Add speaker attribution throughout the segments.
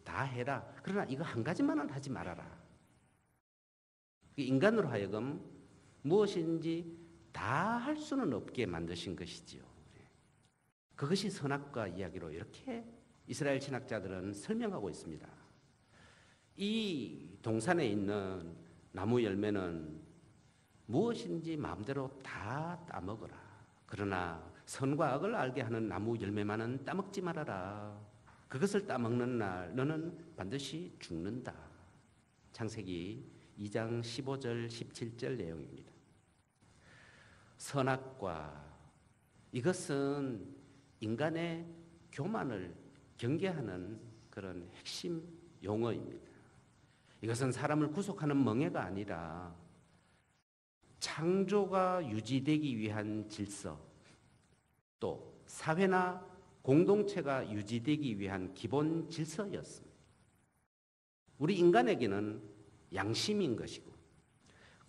Speaker 1: 다 해라. 그러나 이거 한 가지만은 하지 말아라. 인간으로 하여금 무엇인지 다 할 수는 없게 만드신 것이지요. 그것이 선악과 이야기로 이렇게 이스라엘 신학자들은 설명하고 있습니다. 이 동산에 있는 나무 열매는 무엇인지 마음대로 다 따먹어라. 그러나 선과 악을 알게 하는 나무 열매만은 따먹지 말아라. 그것을 따먹는 날 너는 반드시 죽는다. 창세기 2장 15절 17절 내용입니다. 선악과 이것은 인간의 교만을 경계하는 그런 핵심 용어입니다. 이것은 사람을 구속하는 멍해가 아니라 창조가 유지되기 위한 질서, 또 사회나 공동체가 유지되기 위한 기본 질서였습니다. 우리 인간에게는 양심인 것이고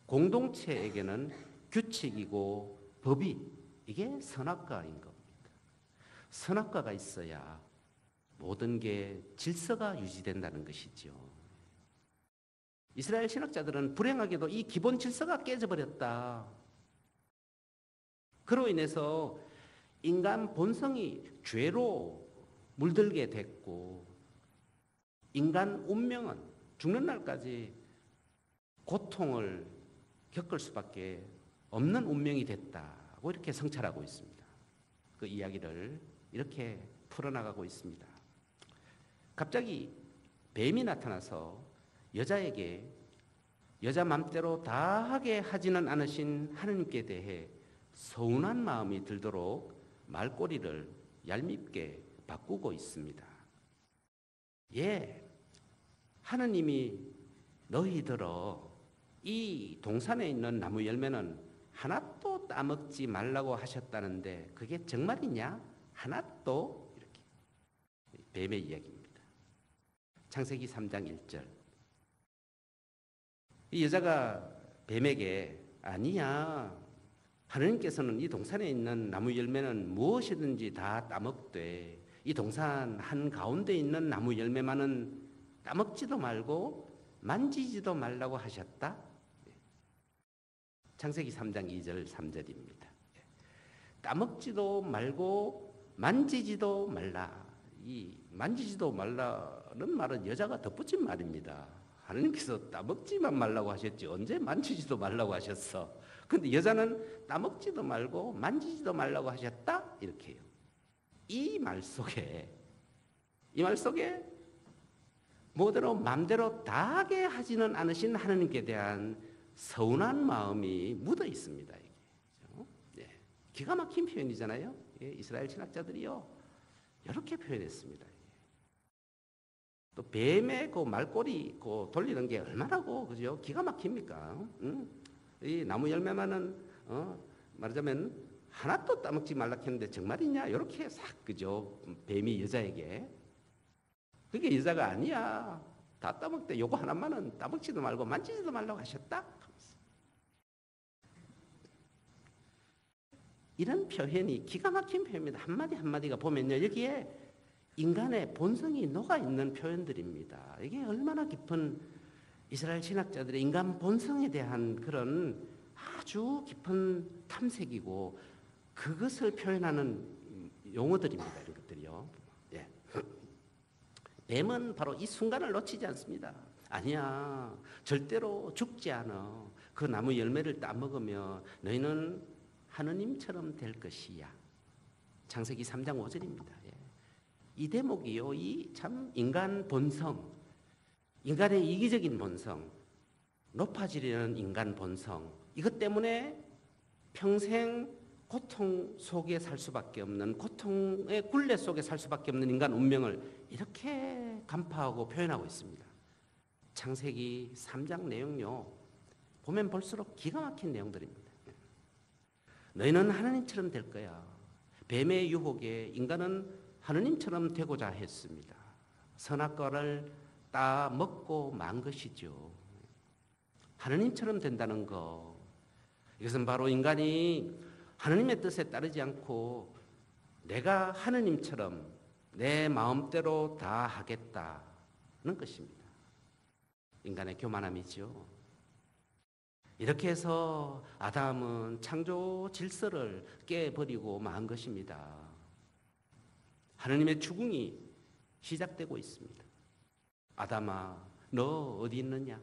Speaker 1: 공동체에게는 규칙이고 법이 이게 선악과인 겁니다. 선악과가 있어야 모든 게 질서가 유지된다는 것이죠. 이스라엘 신학자들은 불행하게도 이 기본 질서가 깨져버렸다. 그로 인해서 인간 본성이 죄로 물들게 됐고 인간 운명은 죽는 날까지 고통을 겪을 수밖에 없는 운명이 됐다고 이렇게 성찰하고 있습니다. 그 이야기를 이렇게 풀어나가고 있습니다. 갑자기 뱀이 나타나서 여자에게 여자 맘대로 다 하게 하지는 않으신 하느님께 대해 서운한 마음이 들도록 말꼬리를 얄밉게 바꾸고 있습니다. 예, 하느님이 너희들어 이 동산에 있는 나무 열매는 하나도 따먹지 말라고 하셨다는데 그게 정말이냐? 하나도? 이렇게 뱀의 이야기입니다. 창세기 3장 1절. 이 여자가 뱀에게 아니야. 하느님께서는 이 동산에 있는 나무 열매는 무엇이든지 다 따먹되 이 동산 한가운데 있는 나무 열매만은 따먹지도 말고 만지지도 말라고 하셨다. 창세기 3장 2절 3절입니다. 따먹지도 말고 만지지도 말라. 이 만지지도 말라는 말은 여자가 덧붙인 말입니다. 하느님께서 따먹지만 말라고 하셨지 언제 만지지도 말라고 하셨어. 근데 여자는 따먹지도 말고 만지지도 말라고 하셨다? 이렇게 해요. 이 말 속에 뭐대로 마음대로 다 하게 하지는 않으신 하느님께 대한 서운한 마음이 묻어 있습니다. 이게. 네. 기가 막힌 표현이잖아요. 예, 이스라엘 신학자들이요. 이렇게 표현했습니다. 또 뱀의 그 말꼬리 그 돌리는 게 얼마나고 그죠? 기가 막힙니까? 이 나무 열매만은 말하자면 하나도 따먹지 말라 했는데 정말이냐? 이렇게 싹 그죠? 뱀이 여자에게 그게 여자가 아니야. 다 따먹대. 요거 하나만은 따먹지도 말고 만지지도 말라고 하셨다. 이런 표현이 기가 막힌 표현입니다. 한마디 한마디가 보면요. 여기에 인간의 본성이 녹아있는 표현들입니다. 이게 얼마나 깊은 이스라엘 신학자들의 인간 본성에 대한 그런 아주 깊은 탐색이고 그것을 표현하는 용어들입니다. 이런 것들이요. 예. 뱀은 바로 이 순간을 놓치지 않습니다. 아니야. 절대로 죽지 않아. 그 나무 열매를 따먹으며 너희는 하느님처럼 될 것이야. 창세기 3장 5절입니다. 예. 이 대목이요. 이 참 인간 본성, 인간의 이기적인 본성, 높아지려는 인간 본성, 이것 때문에 평생 고통 속에 살 수밖에 없는, 고통의 굴레 속에 살 수밖에 없는 인간 운명을 이렇게 간파하고 표현하고 있습니다. 창세기 3장 내용요. 보면 볼수록 기가 막힌 내용들입니다. 너희는 하나님처럼 될 거야. 뱀의 유혹에 인간은 하나님처럼 되고자 했습니다. 선악과를 따 먹고 만 것이죠. 하나님처럼 된다는 거. 이것은 바로 인간이 하나님의 뜻에 따르지 않고 내가 하나님처럼 내 마음대로 다 하겠다. 것입니다. 인간의 교만함이죠. 이렇게 해서 아담은 창조 질서를 깨버리고 만 것입니다. 하느님의 추궁이 시작되고 있습니다. 아담아, 너 어디 있느냐?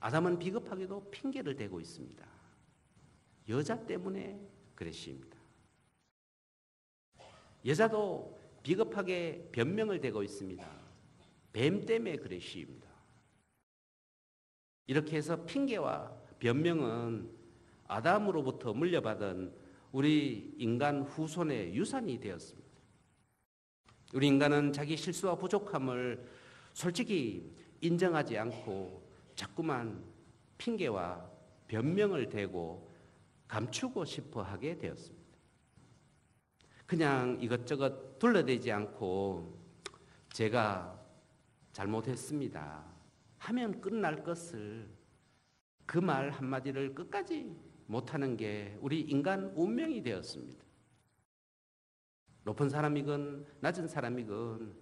Speaker 1: 아담은 비겁하게도 핑계를 대고 있습니다. 여자 때문에 그랬습니다. 여자도 비겁하게 변명을 대고 있습니다. 뱀 때문에 그랬습니다. 이렇게 해서 핑계와 변명은 아담으로부터 물려받은 우리 인간 후손의 유산이 되었습니다. 우리 인간은 자기 실수와 부족함을 솔직히 인정하지 않고 자꾸만 핑계와 변명을 대고 감추고 싶어 하게 되었습니다. 그냥 이것저것 둘러대지 않고 제가 잘못했습니다 하면 끝날 것을 그 말 한마디를 끝까지 못하는 게 우리 인간 운명이 되었습니다. 높은 사람이건 낮은 사람이건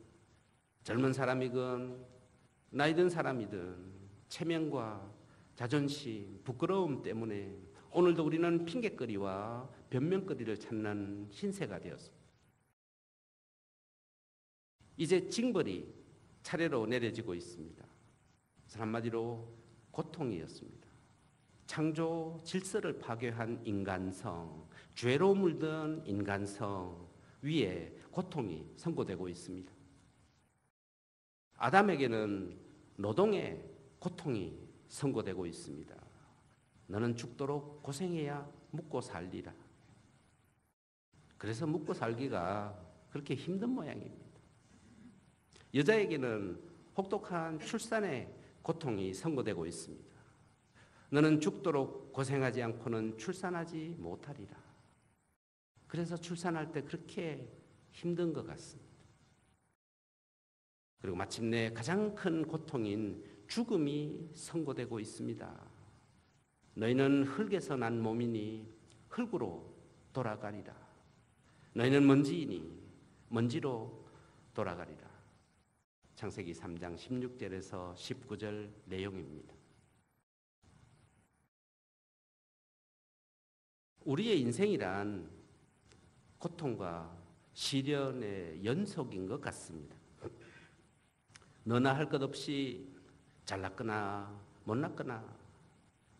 Speaker 1: 젊은 사람이건 나이 든 사람이든 체면과 자존심, 부끄러움 때문에 오늘도 우리는 핑계거리와 변명거리를 찾는 신세가 되었습니다. 이제 징벌이 차례로 내려지고 있습니다. 한마디로 고통이었습니다. 창조 질서를 파괴한 인간성, 죄로 물든 인간성 위에 고통이 선고되고 있습니다. 아담에게는 노동의 고통이 선고되고 있습니다. 너는 죽도록 고생해야 묵고 살리라. 그래서 묵고 살기가 그렇게 힘든 모양입니다. 여자에게는 혹독한 출산의 고통이 선고되고 있습니다. 너는 죽도록 고생하지 않고는 출산하지 못하리라. 그래서 출산할 때 그렇게 힘든 것 같습니다. 그리고 마침내 가장 큰 고통인 죽음이 선고되고 있습니다. 너희는 흙에서 난 몸이니 흙으로 돌아가리라. 너희는 먼지이니 먼지로 돌아가리라. 창세기 3장 16절에서 19절 내용입니다. 우리의 인생이란 고통과 시련의 연속인 것 같습니다. 너나 할 것 없이 잘났거나 못났거나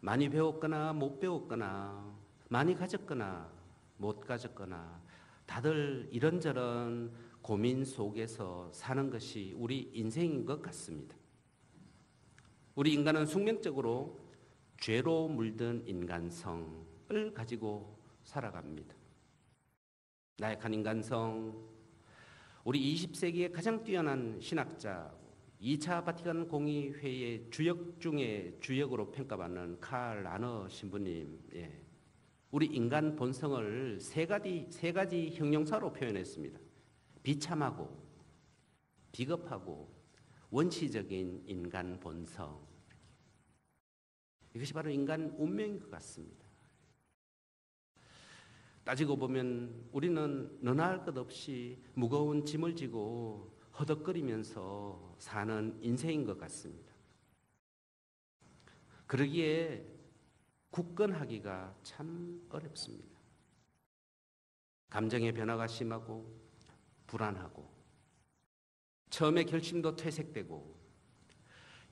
Speaker 1: 많이 배웠거나 못 배웠거나 많이 가졌거나 못 가졌거나 다들 이런저런 고민 속에서 사는 것이 우리 인생인 것 같습니다. 우리 인간은 숙명적으로 죄로 물든 인간성을 가지고 살아갑니다. 나약한 인간성, 우리 20세기의 가장 뛰어난 신학자 2차 바티칸 공의회의 주역 중에 주역으로 평가받는 칼 라너 신부님, 우리 인간 본성을 세 가지 형용사로 표현했습니다. 비참하고 비겁하고 원시적인 인간 본성. 이것이 바로 인간 운명인 것 같습니다. 따지고 보면 우리는 너나 할 것 없이 무거운 짐을 지고 허덕거리면서 사는 인생인 것 같습니다. 그러기에 굳건하기가 참 어렵습니다. 감정의 변화가 심하고 불안하고 처음에 결심도 퇴색되고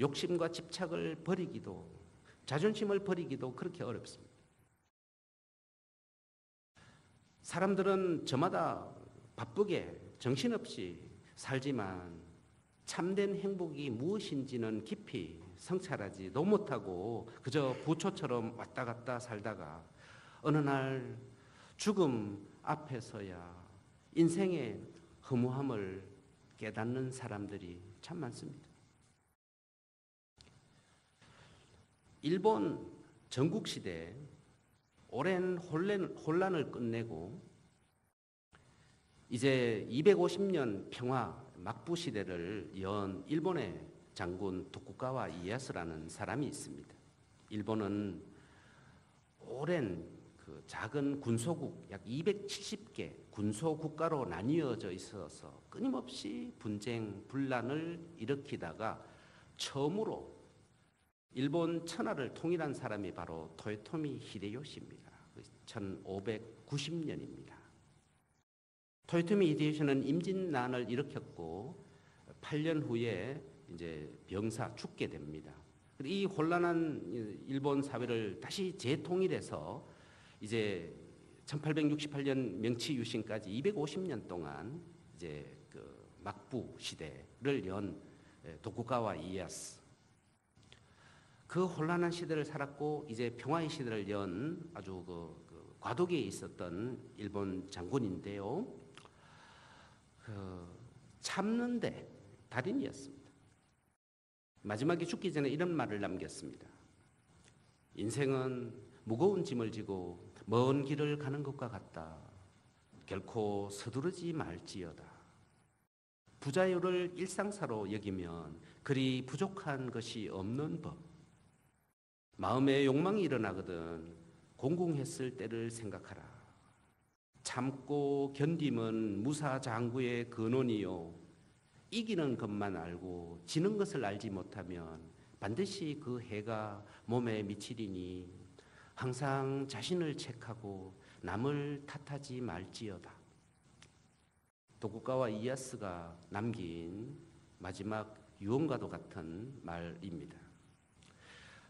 Speaker 1: 욕심과 집착을 버리기도 자존심을 버리기도 그렇게 어렵습니다. 사람들은 저마다 바쁘게 정신없이 살지만 참된 행복이 무엇인지는 깊이 성찰하지도 못하고 그저 부초처럼 왔다 갔다 살다가 어느 날 죽음 앞에서야 인생의 허무함을 깨닫는 사람들이 참 많습니다. 일본 전국시대 오랜 혼란을 끝내고 이제 250년 평화 막부 시대를 연 일본의 장군 도쿠가와 이에야스라는 사람이 있습니다. 일본은 오랜 그 작은 군소국 약 270개 군소국가로 나뉘어져 있어서 끊임없이 분쟁, 분란을 일으키다가 처음으로 일본 천하를 통일한 사람이 바로 토요토미 히데요시입니다. 1590년입니다. 토요토미 히데요시는 임진난을 일으켰고 8년 후에 이제 병사 죽게 됩니다. 이 혼란한 일본 사회를 다시 재통일해서 이제 1868년 명치 유신까지 250년 동안 이제 그 막부 시대를 연 도쿠가와 이에야스, 그 혼란한 시대를 살았고 이제 평화의 시대를 연 아주 그 과도기에 있었던 일본 장군인데요. 참는데 달인이었습니다. 마지막에 죽기 전에 이런 말을 남겼습니다. 인생은 무거운 짐을 지고 먼 길을 가는 것과 같다. 결코 서두르지 말지어다. 부자유를 일상사로 여기면 그리 부족한 것이 없는 법. 마음에 욕망이 일어나거든 공공했을 때를 생각하라. 참고 견딤은 무사장구의 근원이요. 이기는 것만 알고 지는 것을 알지 못하면 반드시 그 해가 몸에 미치리니 항상 자신을 책하고 남을 탓하지 말지어다. 도쿠가와 이에야스가 남긴 마지막 유언과도 같은 말입니다.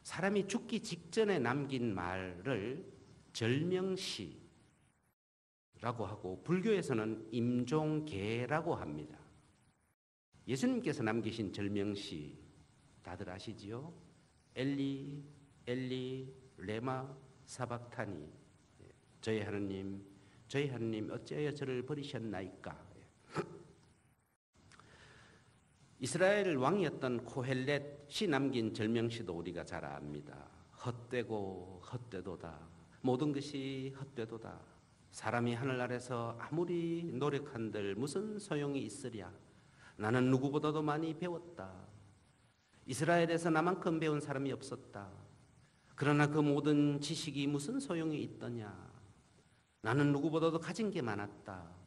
Speaker 1: 사람이 죽기 직전에 남긴 말을 절명시라고 하고 불교에서는 임종계라고 합니다. 예수님께서 남기신 절명시 다들 아시지요? 엘리 엘리 레마 사박타니, 저희 하느님 어찌하여 저를 버리셨나이까. 이스라엘 왕이었던 코헬렛이 남긴 절명시도 우리가 잘 압니다. 헛되고 헛되도다. 모든 것이 헛되도다. 사람이 하늘 아래서 아무리 노력한들 무슨 소용이 있으랴. 나는 누구보다도 많이 배웠다. 이스라엘에서 나만큼 배운 사람이 없었다. 그러나 그 모든 지식이 무슨 소용이 있더냐. 나는 누구보다도 가진 게 많았다.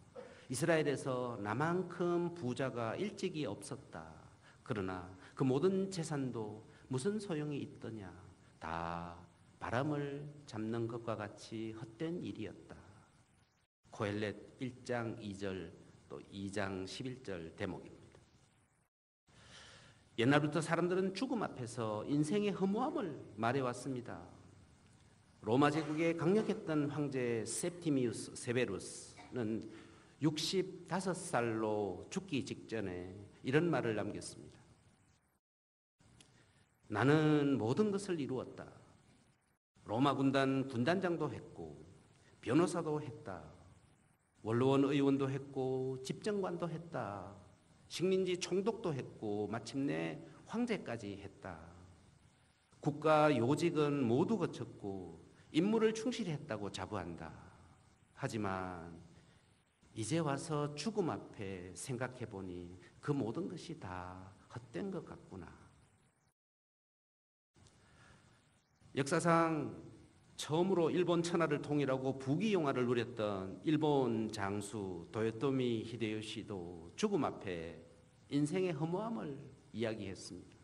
Speaker 1: 이스라엘에서 나만큼 부자가 일찍이 없었다. 그러나 그 모든 재산도 무슨 소용이 있더냐. 다 바람을 잡는 것과 같이 헛된 일이었다. 코헬렛 1장 2절 또 2장 11절 대목입니다. 옛날부터 사람들은 죽음 앞에서 인생의 허무함을 말해왔습니다. 로마 제국의 강력했던 황제 septimius 세베루스는 65살로 죽기 직전에 이런 말을 남겼습니다. 나는 모든 것을 이루었다. 로마 군단장도 했고 변호사도 했다. 원로원 의원도 했고 집정관도 했다. 식민지 총독도 했고 마침내 황제까지 했다. 국가 요직은 모두 거쳤고 임무를 충실히 했다고 자부한다. 하지만 이제 와서 죽음 앞에 생각해 보니 그 모든 것이 다 헛된 것 같구나. 역사상 처음으로 일본 천하를 통일하고 부귀영화를 누렸던 일본 장수 도요토미 히데요시도 죽음 앞에 인생의 허무함을 이야기했습니다.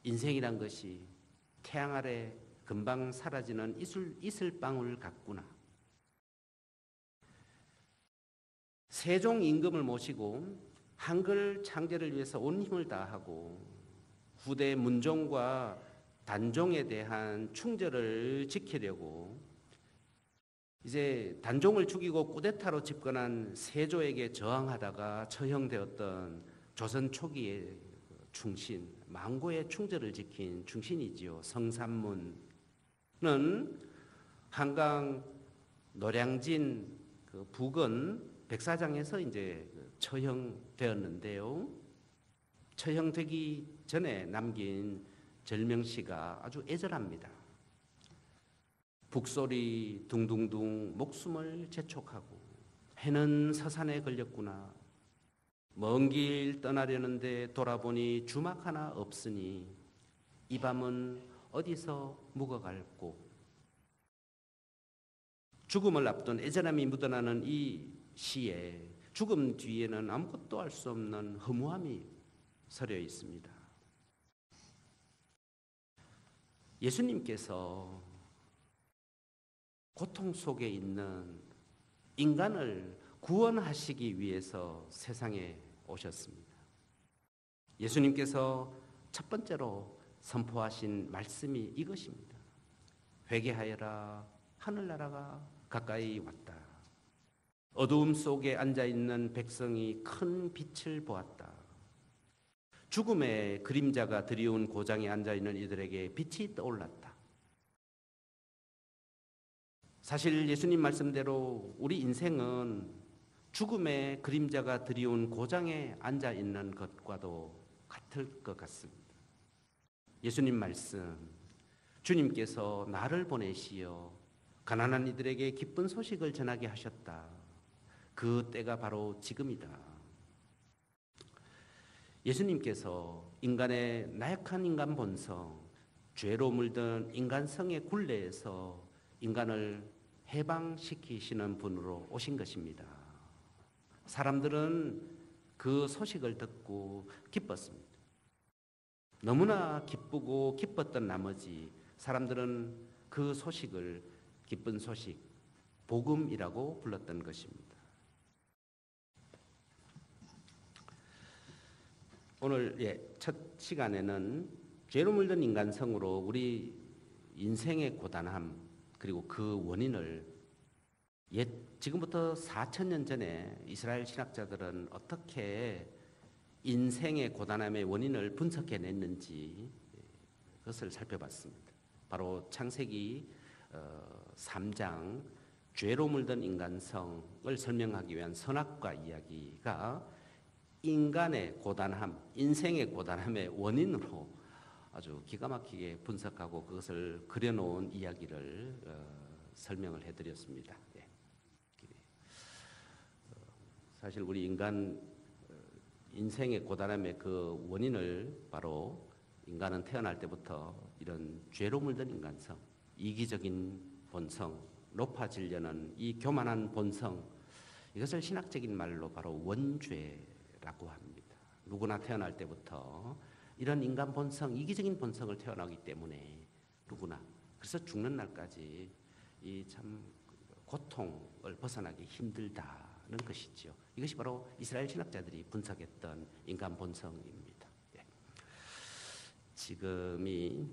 Speaker 1: 인생이란 것이 태양 아래 금방 사라지는 이슬방울 같구나. 세종 임금을 모시고 한글 창제를 위해서 온 힘을 다하고 후대 문종과 단종에 대한 충절을 지키려고 이제 단종을 죽이고 쿠데타로 집권한 세조에게 저항하다가 처형되었던 조선 초기의 충신, 망고의 충절을 지킨 충신이지요. 성삼문은 한강 노량진 그 부근 백사장에서 이제 처형되었는데요. 처형되기 전에 남긴 절명시가 아주 애절합니다. 북소리 둥둥둥 목숨을 재촉하고 해는 서산에 걸렸구나. 먼 길 떠나려는데 돌아보니 주막 하나 없으니 이 밤은 어디서 묵어갈꼬. 죽음을 앞둔 애절함이 묻어나는 이 시에 죽음 뒤에는 아무것도 알 수 없는 허무함이 서려 있습니다. 예수님께서 고통 속에 있는 인간을 구원하시기 위해서 세상에 오셨습니다. 예수님께서 첫 번째로 선포하신 말씀이 이것입니다. 회개하여라, 하늘나라가 가까이 왔다. 어두움 속에 앉아있는 백성이 큰 빛을 보았다. 죽음의 그림자가 드리운 고장에 앉아있는 이들에게 빛이 떠올랐다. 사실 예수님 말씀대로 우리 인생은 죽음의 그림자가 드리운 고장에 앉아있는 것과도 같을 것 같습니다. 예수님 말씀, 주님께서 나를 보내시어 가난한 이들에게 기쁜 소식을 전하게 하셨다. 그 때가 바로 지금이다. 예수님께서 인간의 나약한 인간 본성, 죄로 물든 인간성의 굴레에서 인간을 해방시키시는 분으로 오신 것입니다. 사람들은 그 소식을 듣고 기뻤습니다. 너무나 기쁘고 기뻤던 나머지 사람들은 그 소식을 기쁜 소식, 복음이라고 불렀던 것입니다. 오늘 첫 시간에는 죄로 물든 인간성으로 우리 인생의 고단함 그리고 그 원인을 지금부터 4,000년 전에 이스라엘 신학자들은 어떻게 인생의 고단함의 원인을 분석해냈는지 그것을 살펴봤습니다. 바로 창세기 3장 죄로 물든 인간성을 설명하기 위한 선악과 이야기가 인간의 고단함, 인생의 고단함의 원인으로 아주 기가 막히게 분석하고 그것을 그려놓은 이야기를 설명을 해드렸습니다. 사실 우리 인생의 고단함의 그 원인을 바로 인간은 태어날 때부터 이런 죄로 물든 인간성, 이기적인 본성, 높아지려는 이 교만한 본성, 이것을 신학적인 말로 바로 원죄라고 합니다. 누구나 태어날 때부터 이런 인간 본성, 이기적인 본성을 태어나기 때문에 누구나, 그래서 죽는 날까지 이 참 고통을 벗어나기 힘들다는 것이죠. 이것이 바로 이스라엘 신학자들이 분석했던 인간 본성입니다. 지금이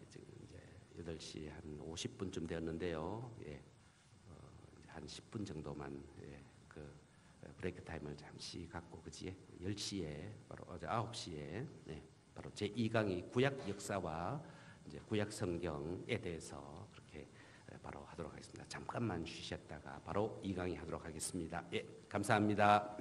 Speaker 1: 지금 이제 8시 한 50분쯤 되었는데요. 한 10분 정도만 그 브레이크 타임을 잠시 갖고 그지 10시에 바로 어제 9시에 바로 제 2강이 구약 역사와 이제 구약 성경에 대해서 그렇게 바로 하도록 하겠습니다. 잠깐만 쉬셨다가 바로 2강이 하도록 하겠습니다. 감사합니다.